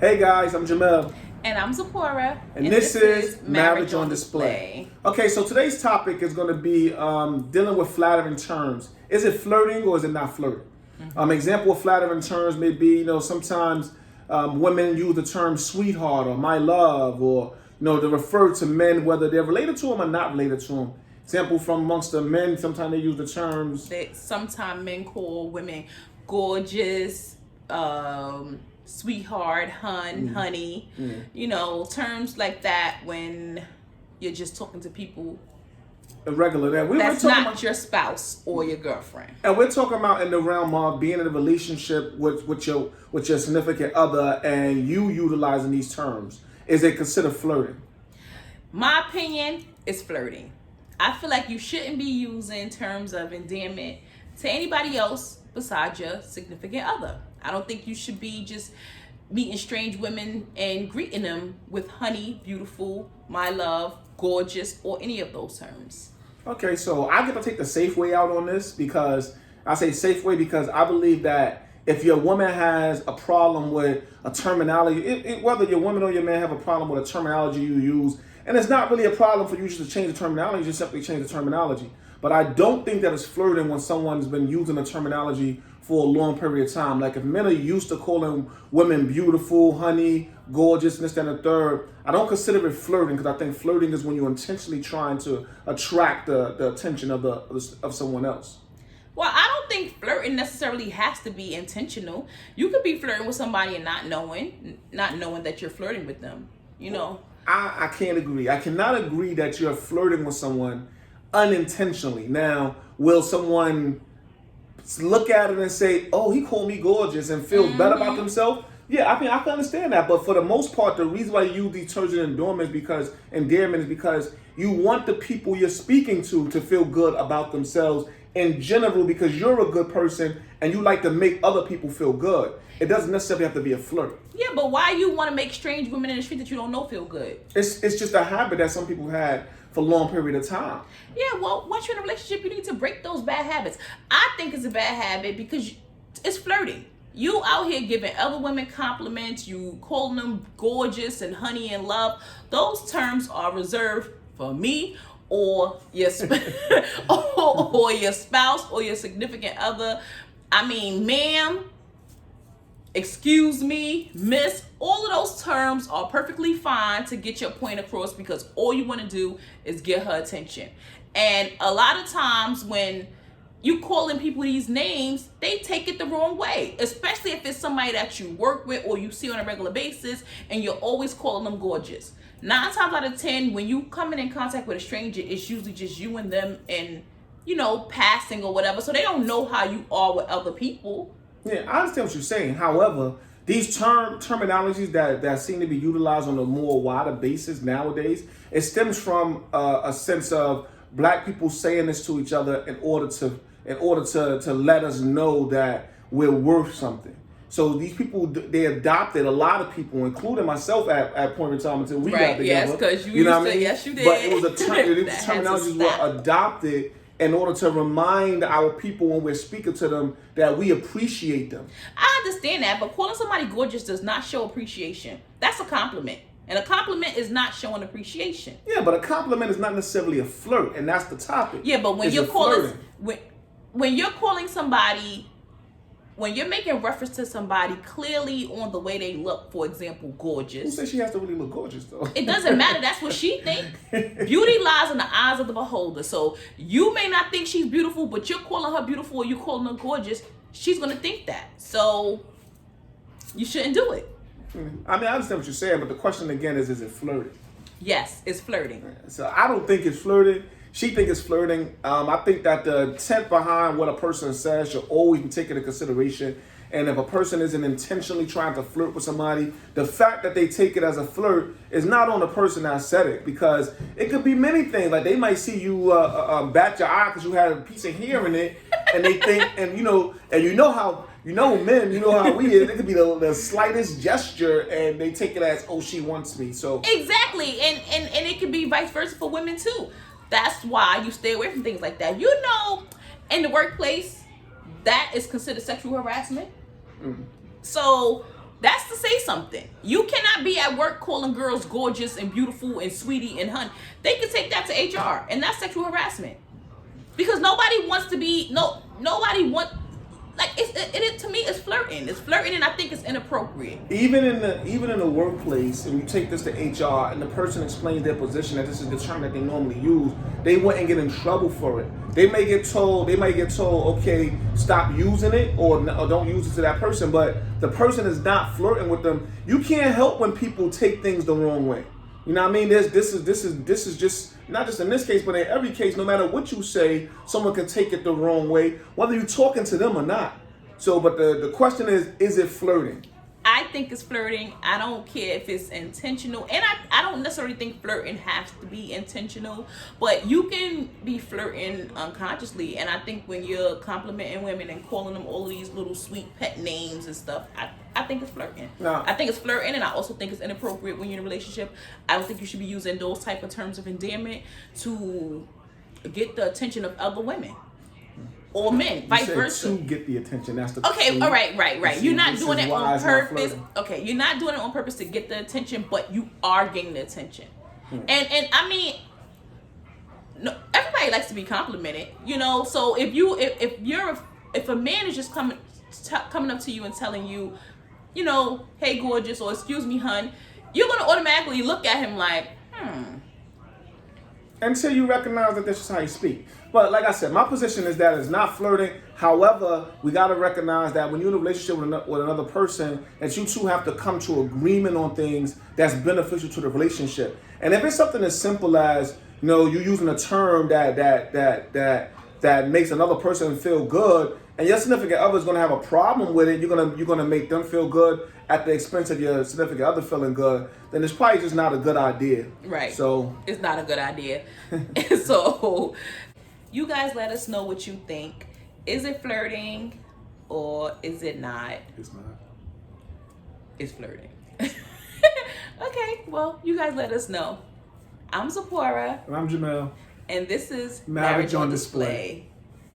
Hey guys, I'm Jamel. And I'm Zipporah. And this is Marriage on Display. Okay, so today's topic is going to be dealing with flattering terms. Is it flirting or is it not flirting? Example of flattering terms may be, sometimes women use the term sweetheart or my love, or, to refer to men whether they're related to them or not related to them. Example from amongst the men, sometimes they use the terms. Sometimes men call women gorgeous, sweetheart, honey, terms like that when you're just talking to people irregular that's not your spouse or your girlfriend. And we're talking about in the realm of being in a relationship with your significant other and you utilizing these terms. Is it considered flirting? My opinion is flirting. I feel like you shouldn't be using terms of endearment to anybody else besides your significant other. I don't think you should be just meeting strange women and greeting them with honey, beautiful, my love, gorgeous, or any of those terms. Okay, so I get to take the safe way out on this because I say safe way because I believe that if your woman has a problem with a terminology, whether your woman or your man have a problem with a terminology you use, and it's not really a problem for you just to change the terminology, just simply change the terminology. But I don't think that it's flirting when someone's been using a terminology for a long period of time. Like if men are used to calling women beautiful, honey, gorgeous, and this, that, and the third, I don't consider it flirting because I think flirting is when you're intentionally trying to attract the attention of someone else. Well, I don't think flirting necessarily has to be intentional. You could be flirting with somebody and not knowing that you're flirting with them, I can't agree. I cannot agree that you're flirting with someone unintentionally. Now, will someone look at it and say, oh, he called me gorgeous and feel better about themselves? Yeah, I can understand that. But for the most part, the reason why you use these terms of endearment is because you want the people you're speaking to feel good about themselves in general because you're a good person and you like to make other people feel good. It doesn't necessarily have to be a flirt. Yeah, but why you want to make strange women in the street that you don't know feel good? It's just a habit that some people had for a long period of time. Yeah, well, once you're in a relationship, you need to break those bad habits. I think it's a bad habit because it's flirting. You out here giving other women compliments, you calling them gorgeous and honey and love. Those terms are reserved for me or your or your spouse or your significant other. I mean, ma'am, excuse me, miss, all of those terms are perfectly fine to get your point across because all you want to do is get her attention. And a lot of times when you calling people these names, they take it the wrong way, especially if it's somebody that you work with or you see on a regular basis and you're always calling them gorgeous. 9 times out of 10, when you coming in contact with a stranger, it's usually just you and them and, passing or whatever. So they don't know how you are with other people. Yeah, I understand what you're saying. However, these terminologies that seem to be utilized on a more wider basis nowadays, it stems from a sense of black people saying this to each other in order to let us know that we're worth something. So these people, they adopted, a lot of people, including myself at point in time until we got together. Yes, because you used to, yes, you did. But it was terminologies were adopted in order to remind our people when we're speaking to them that we appreciate them. I understand that, but calling somebody gorgeous does not show appreciation. That's a compliment. And a compliment is not showing appreciation. Yeah, but a compliment is not necessarily a flirt, and that's the topic. Yeah, but when you're calling when you're calling somebody, when you're making reference to somebody clearly on the way they look, for example, gorgeous. Who says she has to really look gorgeous, though? It doesn't matter. That's what she thinks. Beauty lies in the eyes of the beholder. So you may not think she's beautiful, but you're calling her beautiful or you're calling her gorgeous. She's going to think that. So you shouldn't do it. I mean, I understand what you're saying, but the question again is it flirting? Yes, it's flirting. So I don't think it's flirting. She thinks it's flirting. I think that the intent behind what a person says should always be taken into consideration. And if a person isn't intentionally trying to flirt with somebody, the fact that they take it as a flirt is not on the person that said it, because it could be many things. Like they might see you bat your eye because you had a piece of hair in it, and they think, and how men, how we is. It could be the slightest gesture, and they take it as, oh, she wants me. So exactly, and it could be vice versa for women too. That's why you stay away from things like that. In the workplace, that is considered sexual harassment. So That's to say something. You cannot be at work calling girls gorgeous and beautiful and sweetie and hun. They can take that to HR, and that's sexual harassment. Because nobody wants to be nobody want like it to me it's flirting. It's flirting, and I think it's inappropriate. Even in the workplace, and you take this to HR, and the person explains their position that this is the term that they normally use, they wouldn't get in trouble for it. They might get told, okay, stop using it or don't use it to that person, but the person is not flirting with them. You can't help when people take things the wrong way. You know what I mean? This is just not just in this case, but in every case. No matter what you say, someone can take it the wrong way, whether you're talking to them or not. So, but the question is it flirting? I think it's flirting. I don't care if it's intentional, and I don't necessarily think flirting has to be intentional, but you can be flirting unconsciously. And I think when you're complimenting women and calling them all of these little sweet pet names and stuff, I think it's flirting. No. I think it's flirting, and I also think it's inappropriate when you're in a relationship. I don't think you should be using those type of terms of endearment to get the attention of other women. Or men, vice versa. To get the attention, that's the okay. All right. You're not doing it on purpose. Okay, you're not doing it on purpose to get the attention, but you are getting the attention. And I mean, no, everybody likes to be complimented, you know. So if a man is just coming up to you and telling you, you know, hey gorgeous, or excuse me hun, you're gonna automatically look at him like, until you recognize that this is how you speak. But like I said, my position is that it's not flirting. However, we got to recognize that when you're in a relationship with another person, that you two have to come to agreement on things that's beneficial to the relationship. And if it's something as simple as, you know, you using a term that makes another person feel good, and your significant other is going to have a problem with it, you're gonna make them feel good at the expense of your significant other feeling good, then it's probably just not a good idea. Right. So it's not a good idea. So you guys let us know what you think. Is it flirting or is it not? It's not. It's flirting. Okay, well, you guys let us know. I'm Zipporah. And I'm Jamel. And this is Marriage on Display.